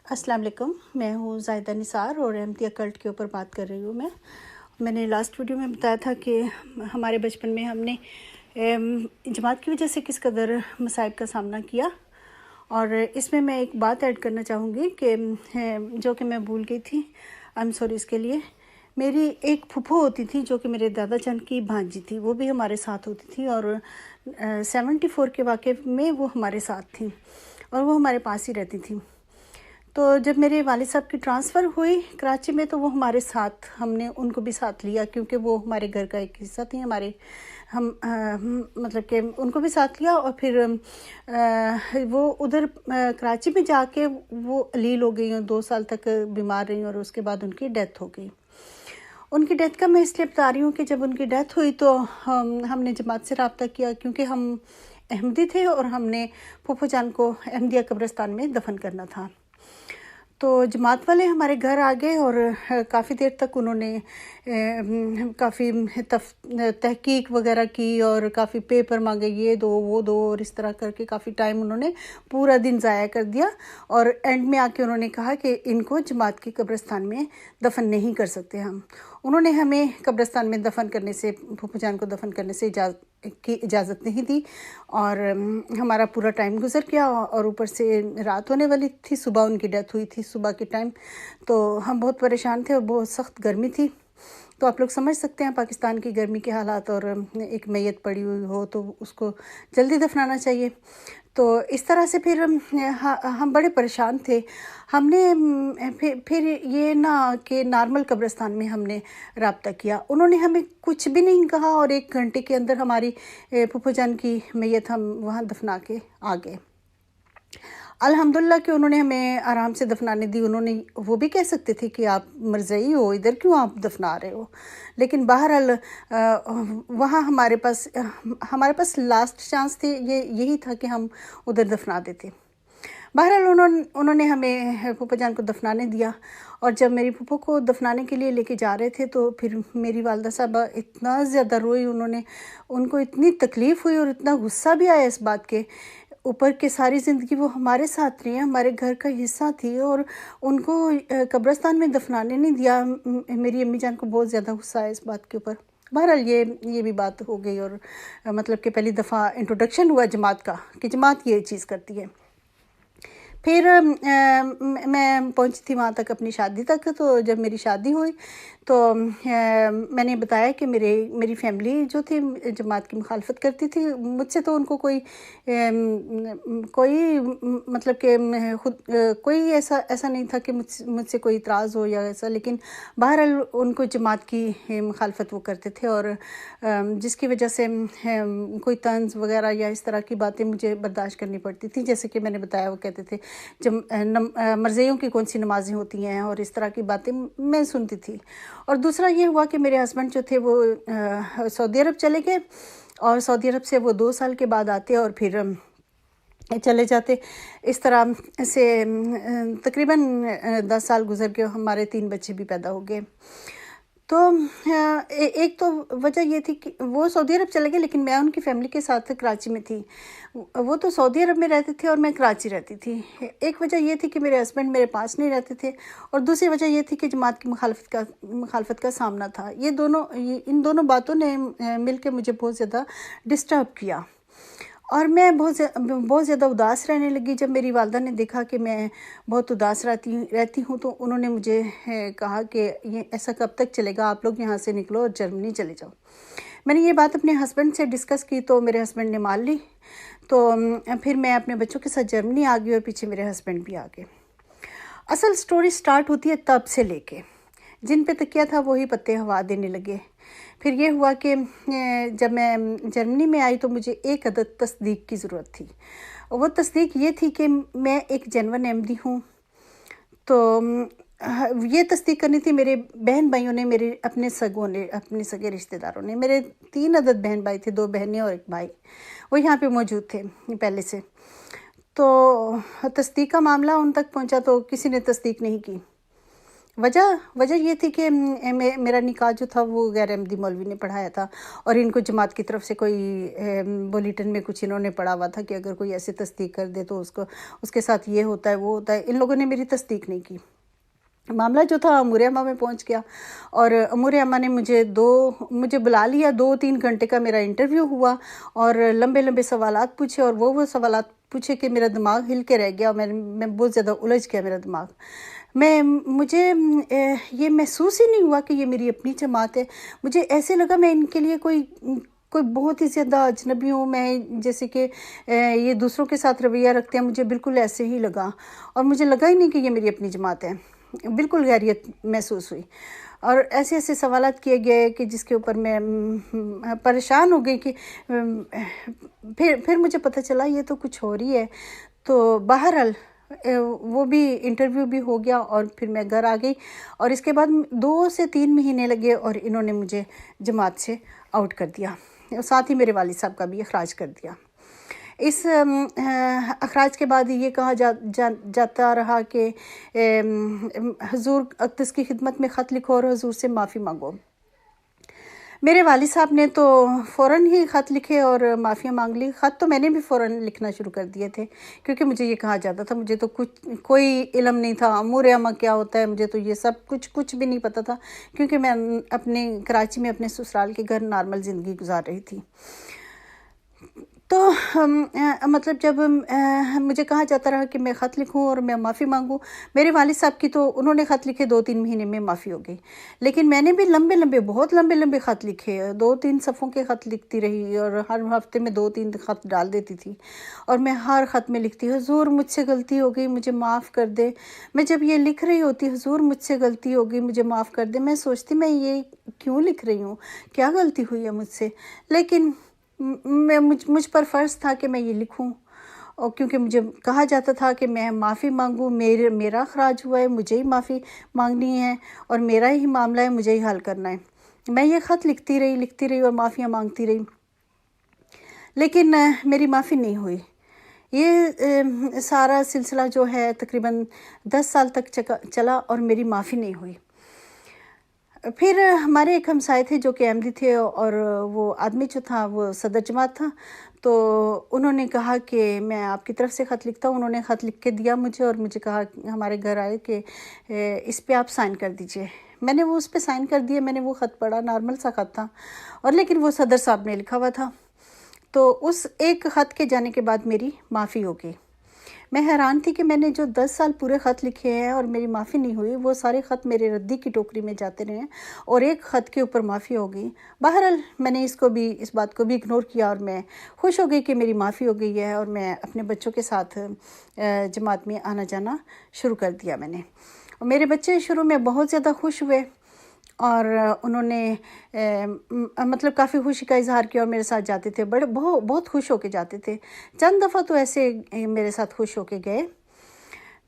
अस्सलाम वालेकुम। मैं हूँ ज़ाहिदा निसार और अहमदिया कल्ट के ऊपर बात कर रही हूँ। मैंने लास्ट वीडियो में बताया था कि हमारे बचपन में हमने जमात की वजह से किस कदर मसाइब का सामना किया, और इसमें मैं एक बात ऐड करना चाहूँगी कि जो कि मैं भूल गई थी। आई एम सॉरी इसके लिए। मेरी एक फूफो होती थी जो कि मेरे दादा जान की भांजी थी, वो भी हमारे साथ होती थी और 74 के वाक़े में वो हमारे साथ थी और वो हमारे पास ही रहती थी। तो जब मेरे वालिद साहब की ट्रांसफ़र हुई कराची में तो वो हमारे साथ, हमने उनको भी साथ लिया क्योंकि वो हमारे घर का एक हिस्सा थी। मतलब कि उनको भी साथ लिया और फिर वो उधर कराची में जाके वो अलील हो गई और 2 साल तक बीमार रही और उसके बाद उनकी डेथ हो गई। उनकी डेथ का मैं इसलिए बता रही हूँ कि जब उनकी डेथ हुई तो हमने जमात से रब्ता किया क्योंकि हम अहमदी थे और हमने फूफो जान को अहमदिया कब्रिस्तान में दफन करना था। तो जमात वाले हमारे घर आ गए और काफ़ी देर तक उन्होंने काफ़ी तहकीक वगैरह की और काफ़ी पेपर मांगे, ये दो वो दो, और इस तरह करके काफ़ी टाइम उन्होंने पूरा दिन ज़ाया कर दिया। और एंड में आके उन्होंने कहा कि इनको जमात की कब्रिस्तान में दफन नहीं कर सकते हम। उन्होंने हमें कब्रिस्तान में दफन करने से, फूफो जान को दफन करने से इजाज़त नहीं दी और हमारा पूरा टाइम गुजर गया और ऊपर से रात होने वाली थी, सुबह उनकी डेथ हुई थी सुबह के टाइम। तो हम बहुत परेशान थे और बहुत सख्त गर्मी थी। तो आप लोग समझ सकते हैं पाकिस्तान की गर्मी के हालात, और एक मैयत पड़ी हुई हो तो उसको जल्दी दफनाना चाहिए। तो इस तरह से फिर हम बड़े परेशान थे। हमने फिर ये ना कि नॉर्मल कब्रिस्तान में हमने रब्ता किया। उन्होंने हमें कुछ भी नहीं कहा और 1 घंटे के अंदर हमारी फूफो जान की मैयत हम वहाँ दफना के आ गए। अल्हम्दुलिल्लाह कि उन्होंने हमें आराम से दफनाने दी। उन्होंने वो भी कह सकते थे कि आप मरज़ई हो, इधर क्यों आप दफना रहे हो, लेकिन बहरहाल वहाँ हमारे पास लास्ट चांस थे, यही था कि हम उधर दफना देते। बहरहाल उन्होंने हमें फूफो जान को दफनाने दिया और जब मेरी फूफो को दफनाने के लिए लेके जा रहे थे तो फिर मेरी वालदा साहबा इतना ज़्यादा रोई। उनको इतनी तकलीफ़ हुई और इतना गुस्सा भी आया इस बात के ऊपर कि सारी ज़िंदगी वो हमारे साथ रही, हमारे घर का हिस्सा थी और उनको कब्रिस्तान में दफनाने नहीं दिया। मेरी अम्मी जान को बहुत ज़्यादा गुस्सा आया इस बात के ऊपर। बहरहाल ये भी बात हो गई और मतलब कि पहली दफ़ा इंट्रोडक्शन हुआ जमात का कि जमात ये चीज़ करती है। फिर मैं पहुंची थी वहाँ तक अपनी शादी तक। तो जब मेरी शादी हुई तो मैंने बताया कि मेरी फैमिली जो थी जमात की मुखालफत करती थी। मुझसे तो उनको कोई मतलब कि खुद कोई ऐसा नहीं था कि मुझसे कोई इतराज़ हो या ऐसा, लेकिन बहरहाल उनको जमात की मुखालफत वो करते थे और जिसकी वजह से कोई तंज वगैरह या इस तरह की बातें मुझे बर्दाश्त करनी पड़ती थी। जैसे कि मैंने बताया, वो कहते थे जब मरज़इयों की कौन सी नमाज़ें होती हैं और इस तरह की बातें मैं सुनती थी। और दूसरा ये हुआ कि मेरे हस्बैंड जो थे वो सऊदी अरब चले गए और सऊदी अरब से वो 2 साल के बाद आते और फिर चले जाते। इस तरह से तकरीबन 10 साल गुजर गए, हमारे 3 बच्चे भी पैदा हो गए। तो एक तो वजह ये थी कि वो सऊदी अरब चले गए लेकिन मैं उनकी फ़ैमिली के साथ कराची में थी। वो तो सऊदी अरब में रहते थे और मैं कराची रहती थी। एक वजह ये थी कि मेरे हस्बैंड मेरे पास नहीं रहते थे और दूसरी वजह ये थी कि जमात की मुखालफत का सामना था। इन दोनों बातों ने मिल के मुझे बहुत ज़्यादा डिस्टर्ब किया और मैं बहुत ज़्यादा उदास रहने लगी। जब मेरी वालदा ने देखा कि मैं बहुत उदास रहती हूँ तो उन्होंने मुझे कहा कि ये ऐसा कब तक चलेगा, आप लोग यहाँ से निकलो और जर्मनी चले जाओ। मैंने ये बात अपने हस्बैंड से डिस्कस की तो मेरे हस्बैंड ने मान ली। तो फिर मैं अपने बच्चों के साथ जर्मनी आ गई और पीछे मेरे हस्बैंड भी आ गए। असल स्टोरी स्टार्ट होती है तब से लेके, जिन पे तकिया था वही पत्ते हवा देने लगे। फिर ये हुआ कि जब मैं जर्मनी में आई तो मुझे एक अदद तस्दीक की ज़रूरत थी। वो तस्दीक ये थी कि मैं एक जेन्युइन अहमदी हूँ। तो ये तस्दीक करनी थी मेरे बहन भाइयों ने, मेरे अपने सगे रिश्तेदारों ने। मेरे 3 अदद बहन भाई थे, 2 बहनें और 1 भाई, वो यहाँ पे मौजूद थे पहले से। तो तस्दीक का मामला उन तक पहुँचा तो किसी ने तस्दीक नहीं की। वजह ये थी कि मेरा निकाह जो था वो गैर अहमदी मौलवी ने पढ़ाया था, और इनको जमात की तरफ से कोई बुलेटिन में कुछ इन्होंने पढ़ा हुआ था कि अगर कोई ऐसे तस्दीक कर दे तो उसके साथ ये होता है वो होता है। इन लोगों ने मेरी तस्दीक नहीं की। मामला जो था अमूर अम्मा में पहुंच गया, और अमूर अम्मा ने मुझे बुला लिया। 2-3 घंटे का मेरा इंटरव्यू हुआ, और लंबे लंबे सवालात पूछे, और वो सवालात पूछे कि मेरा दिमाग हिल के रह गया। मैं बहुत ज़्यादा उलझ गया मेरा दिमाग। मुझे ये महसूस ही नहीं हुआ कि ये मेरी अपनी जमात है। मुझे ऐसे लगा मैं इनके लिए कोई बहुत ही ज़्यादा अजनबी हूँ, मैं जैसे कि ये दूसरों के साथ रवैया रखते हैं, मुझे बिल्कुल ऐसे ही लगा। और मुझे लगा ही नहीं कि ये मेरी अपनी जमात है, बिल्कुल गैरियत महसूस हुई। और ऐसे ऐसे सवालात किए गए कि जिसके ऊपर मैं परेशान हो गई कि फिर मुझे पता चला ये तो कुछ हो रही है। तो बहरहाल वो भी इंटरव्यू भी हो गया, और फिर मैं घर आ गई, और इसके बाद 2 से 3 महीने लगे और इन्होंने मुझे जमात से आउट कर दिया। साथ ही मेरे वालिद साहब का भी अखराज कर दिया। इस अखराज के बाद ये कहा जाता रहा कि हुजूर अक़दस की खिदमत में ख़त लिखो और हुजूर से माफ़ी मांगो। मेरे वालिद साहब ने तो फ़ौरन ही ख़त लिखे और माफ़िया मांग ली। ख़त तो मैंने भी फ़ौरन लिखना शुरू कर दिए थे, क्योंकि मुझे ये कहा जाता था, मुझे तो कोई इल्म नहीं था अमूर अम्मा क्या होता है, मुझे तो ये सब कुछ भी नहीं पता था, क्योंकि मैं अपने कराची में अपने ससुराल के घर नॉर्मल ज़िंदगी गुजार रही थी। तो मतलब जब मुझे कहा जाता रहा कि मैं ख़त लिखूं और मैं माफ़ी मांगूं, मेरे वालिद साहब की तो उन्होंने ख़त लिखे 2-3 महीने में माफ़ी हो गई, लेकिन मैंने भी बहुत लंबे ख़त लिखे, 2-3 सफ़ों के ख़त लिखती रही, और हर हफ्ते में 2-3 ख़त डाल देती थी। और मैं हर ख़त में लिखती, हुजूर मुझसे गलती हो गई, मुझे माफ़ कर दे। मैं जब ये लिख रही होती, हुजूर मुझसे गलती हो गई, मुझे माफ़ कर दे, मैं सोचती मैं ये क्यों लिख रही हूँ, क्या गलती हुई है मुझसे, लेकिन मुझ पर फ़र्ज़ था कि मैं ये लिखूं, और क्योंकि मुझे कहा जाता था कि मैं माफ़ी मांगूं, मेरा अखराज हुआ है, मुझे ही माफ़ी मांगनी है, और मेरा ही मामला है, मुझे ही हल करना है। मैं ये ख़त लिखती रही और माफ़ियाँ मांगती रही, लेकिन मेरी माफ़ी नहीं हुई। ये सारा सिलसिला जो है तकरीबन 10 साल तक चला और मेरी माफ़ी नहीं हुई। फिर हमारे एक हमसाए थे जो कि अहमदी थे, और वो आदमी जो था वो सदर जमात था, तो उन्होंने कहा कि मैं आपकी तरफ से ख़त लिखता हूँ। उन्होंने ख़त लिख के दिया मुझे, और मुझे कहा, हमारे घर आए कि इस पे आप साइन कर दीजिए। मैंने वो उस पे साइन कर दिया। मैंने वो ख़त पढ़ा, नॉर्मल सा ख़त था, और लेकिन वो सदर साहब ने लिखा हुआ था। तो उस एक ख़त के जाने के बाद मेरी माफ़ी हो गई। मैं हैरान थी कि मैंने जो 10 साल पूरे ख़त लिखे हैं और मेरी माफ़ी नहीं हुई, वो सारे ख़त मेरे रद्दी की टोकरी में जाते रहे, और एक ख़त के ऊपर माफ़ी हो गई। बहरहाल मैंने इस बात को भी इग्नोर किया, और मैं खुश हो गई कि मेरी माफ़ी हो गई है, और मैं अपने बच्चों के साथ जमात में आना जाना शुरू कर दिया मैंने। और मेरे बच्चे शुरू में बहुत ज़्यादा खुश हुए, और उन्होंने मतलब काफ़ी खुशी का इज़हार किया, और मेरे साथ जाते थे, बहुत खुश होके जाते थे। चंद दफ़ा तो ऐसे मेरे साथ खुश होके गए।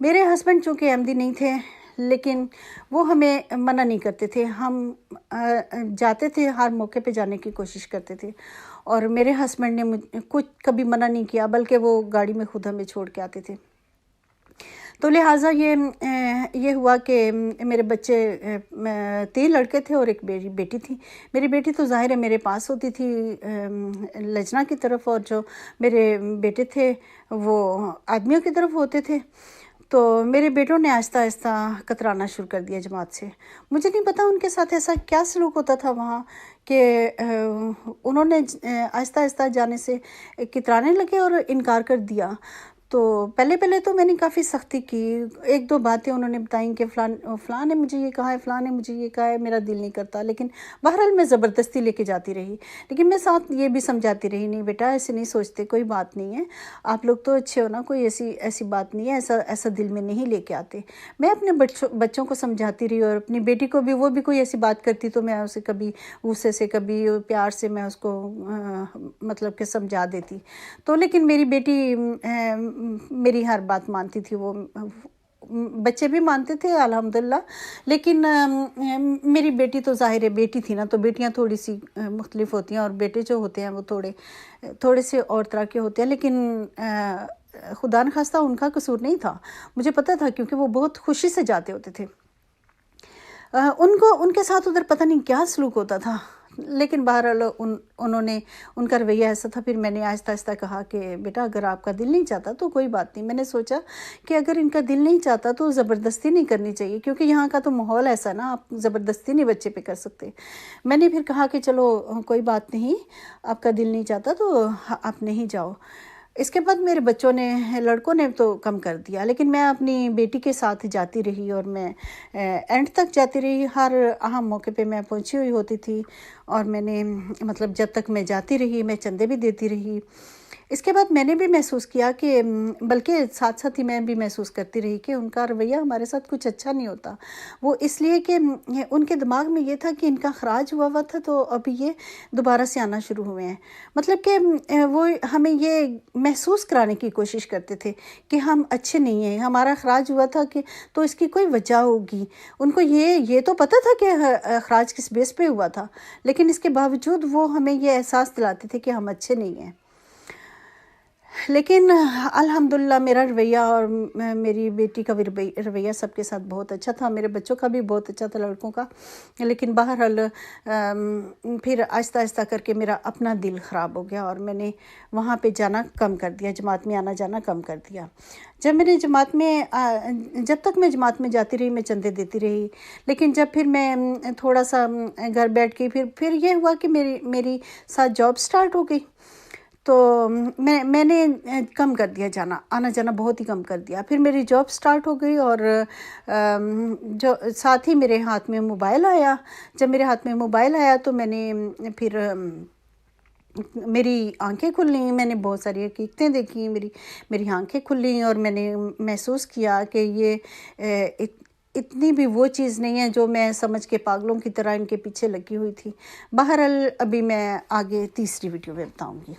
मेरे हस्बैंड चूँकि अहमदी नहीं थे, लेकिन वो हमें मना नहीं करते थे। हम जाते थे, हर मौके पे जाने की कोशिश करते थे, और मेरे हस्बैंड ने कुछ कभी मना नहीं किया, बल्कि वो गाड़ी में खुद हमें छोड़ के आते थे। तो लिहाजा ये हुआ कि मेरे बच्चे 3 लड़के थे और एक बेटी थी। मेरी बेटी तो ज़ाहिर है मेरे पास होती थी लजना की तरफ, और जो मेरे बेटे थे वो आदमियों की तरफ होते थे। तो मेरे बेटों ने आहिस्ता आहिस्ता कतराना शुरू कर दिया जमात से। मुझे नहीं पता उनके साथ ऐसा क्या सलूक होता था वहाँ कि उन्होंने आहिस्ता आहिस्ता जाने से कतराने लगे और इनकार कर दिया। तो पहले तो मैंने काफ़ी सख्ती की। 1-2 बातें उन्होंने बताई कि फ़लाँ ने मुझे ये कहा है, फ़लाँ ने मुझे ये कहा है, मेरा दिल नहीं करता। लेकिन बहरहाल मैं ज़बरदस्ती लेके जाती रही, लेकिन मैं साथ ये भी समझाती रही, नहीं बेटा ऐसे नहीं सोचते, कोई बात नहीं है, आप लोग तो अच्छे हो ना, कोई ऐसी बात नहीं है, ऐसा दिल में नहीं लेके आते। मैं अपने बच्चों को समझाती रही, और अपनी बेटी को भी, वो भी कोई ऐसी बात करती तो मैं उसे कभी गुस्से से कभी प्यार से मैं उसको मतलब कि समझा देती। तो लेकिन मेरी बेटी मेरी हर बात मानती थी। वो बच्चे भी मानते थे अल्हम्दुलिल्लाह, लेकिन मेरी बेटी तो ज़ाहिर है बेटी थी ना, तो बेटियां थोड़ी सी मुख्तलिफ होती हैं, और बेटे जो होते हैं वो थोड़े से और तरह के होते हैं। लेकिन खुदा न खास्ता उनका कसूर नहीं था, मुझे पता था, क्योंकि वो बहुत खुशी से जाते होते थे। ان کے ساتھ ادھر پتہ نہیں کیا سلوک ہوتا تھا، لیکن بہرحال ان کا رویہ ایسا تھا۔ پھر میں نے آہستہ آہستہ کہا کہ بیٹا اگر آپ کا دل نہیں چاہتا تو کوئی بات نہیں۔ میں نے سوچا کہ اگر ان کا دل نہیں چاہتا تو زبردستی نہیں کرنی چاہیے، کیونکہ یہاں کا تو ماحول ایسا نا، آپ زبردستی نہیں بچے پہ کر سکتے۔ میں نے پھر کہا کہ چلو کوئی بات نہیں، آپ کا دل نہیں چاہتا تو آپ نہیں جاؤ۔ اس کے بعد میرے بچوں نے، لڑکوں نے تو کم کر دیا، لیکن میں اپنی بیٹی کے ساتھ جاتی رہی اور میں اینڈ تک جاتی رہی۔ ہر اہم موقع پہ میں پہنچی ہوئی ہوتی تھی، اور میں نے مطلب جب تک میں جاتی رہی میں چندے بھی دیتی رہی۔ اس کے بعد میں نے بھی محسوس کیا کہ بلکہ ساتھ ساتھ ہی میں بھی محسوس کرتی رہی کہ ان کا رویہ ہمارے ساتھ کچھ اچھا نہیں ہوتا۔ وہ اس لیے کہ ان کے دماغ میں یہ تھا کہ ان کا خراج ہوا تھا تو ابھی یہ دوبارہ سے آنا شروع ہوئے ہیں، مطلب کہ وہ ہمیں یہ محسوس کرانے کی کوشش کرتے تھے کہ ہم اچھے نہیں ہیں، ہمارا خراج ہوا تھا کہ تو اس کی کوئی وجہ ہوگی۔ ان کو یہ تو پتہ تھا کہ خراج کس بیس پہ ہوا تھا، لیکن اس کے باوجود وہ ہمیں یہ احساس دلاتے تھے کہ ہم اچھے نہیں ہیں۔ لیکن الحمدللہ میرا رویہ اور میری بیٹی کا بھی رویہ سب کے ساتھ بہت اچھا تھا، میرے بچوں کا بھی بہت اچھا تھا، لڑکوں کا۔ لیکن بہرحال پھر آہستہ آہستہ کر کے میرا اپنا دل خراب ہو گیا، اور میں نے وہاں پہ جانا کم کر دیا، جماعت میں آنا جانا کم کر دیا۔ جب تک میں جماعت میں جاتی رہی میں چندے دیتی رہی، لیکن جب پھر میں تھوڑا سا گھر بیٹھ کے پھر یہ ہوا کہ میری ساتھ جاب سٹارٹ ہو گئی، تو میں نے کم کر دیا آنا جانا بہت ہی کم کر دیا۔ پھر میری جاب سٹارٹ ہو گئی، اور جو ساتھ ہی میرے ہاتھ میں موبائل آیا۔ جب میرے ہاتھ میں موبائل آیا تو میں نے پھر میری آنکھیں کھلیں، میں نے بہت ساری حقیقتیں دیکھیں، میری آنکھیں کھلیں، اور میں نے محسوس کیا کہ یہ اتنی بھی وہ چیز نہیں ہے جو میں سمجھ کے پاگلوں کی طرح ان کے پیچھے لگی ہوئی تھی۔ بہرحال ابھی میں آگے تیسری ویڈیو میں بتاؤں گی۔